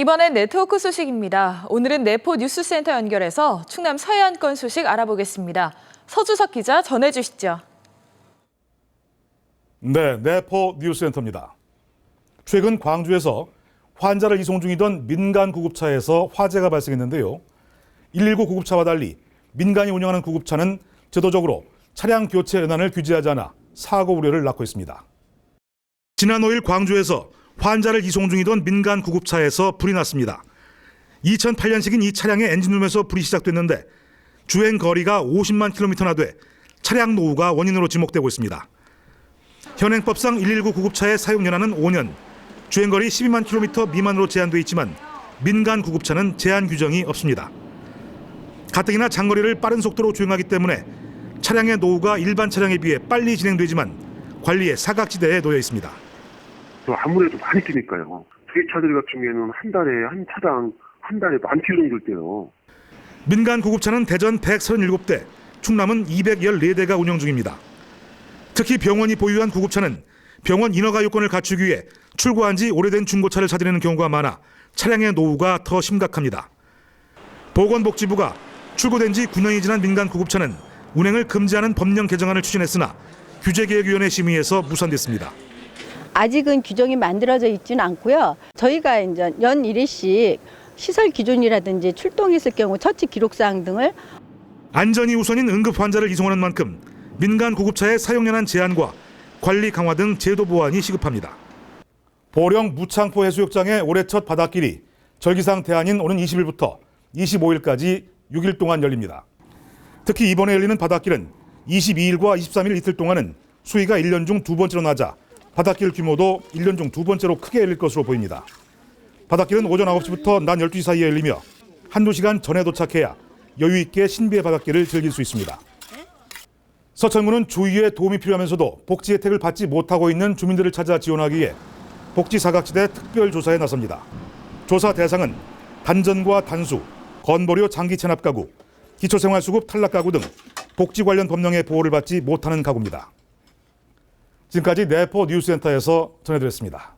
이번엔 네트워크 소식입니다. 오늘은 내포 뉴스센터 연결해서 충남 서해안권 소식 알아보겠습니다. 서주석 기자 전해주시죠. 네, 내포 뉴스센터입니다. 최근 광주에서 환자를 이송 중이던 민간 구급차에서 화재가 발생했는데요. 119 구급차와 달리 민간이 운영하는 구급차는 제도적으로 차량 교체 연한을 규제하지 않아 사고 우려를 낳고 있습니다. 지난 5일 광주에서 환자를 이송 중이던 민간 구급차에서 불이 났습니다. 2008년식인 이 차량의 엔진룸에서 불이 시작됐는데 주행 거리가 50만 킬로미터나 돼 차량 노후가 원인으로 지목되고 있습니다. 현행법상 119 구급차의 사용 연한은 5년, 주행거리 12만 킬로미터 미만으로 제한돼 있지만 민간 구급차는 제한 규정이 없습니다. 가뜩이나 장거리를 빠른 속도로 주행하기 때문에 차량의 노후가 일반 차량에 비해 빨리 진행되지만 관리의 사각지대에 놓여 있습니다. 아무래도 많이 뛰니까요. 저희 차들 같은 경우에는 한 달에 10,000km 정도 뛰어요. 민간 구급차는 대전 137대, 충남은 214대가 운영 중입니다. 특히 병원이 보유한 구급차는 병원 인허가 요건을 갖추기 위해 출고한 지 오래된 중고차를 찾아내는 경우가 많아 차량의 노후가 더 심각합니다. 보건복지부가 출고된 지 9년이 지난 민간 구급차는 운행을 금지하는 법령 개정안을 추진했으나 규제개혁위원회 심의에서 무산됐습니다. 아직은 규정이 만들어져 있지는 않고요. 저희가 이제 연 1회씩 시설 기준이라든지 출동했을 경우 처치 기록사항 등을 안전이 우선인 응급 환자를 이송하는 만큼 민간 구급차의 사용 연한 제한과 관리 강화 등 제도 보완이 시급합니다. 보령 무창포 해수욕장의 올해 첫 바닷길이 절기상 대안인 오는 20일부터 25일까지 6일 동안 열립니다. 특히 이번에 열리는 바닷길은 22일과 23일 이틀 동안은 수위가 1년 중 두 번째로 낮아 바닷길 규모도 1년 중 두 번째로 크게 열릴 것으로 보입니다. 바닷길은 오전 9시부터 낮 12시 사이에 열리며 한두 시간 전에 도착해야 여유 있게 신비의 바닷길을 즐길 수 있습니다. 서천군은 주위에 도움이 필요하면서도 복지 혜택을 받지 못하고 있는 주민들을 찾아 지원하기 위해 복지 사각지대 특별조사에 나섭니다. 조사 대상은 단전과 단수, 건보료 장기 체납 가구, 기초생활수급 탈락 가구 등 복지 관련 법령의 보호를 받지 못하는 가구입니다. 지금까지 내포 뉴스센터에서 전해드렸습니다.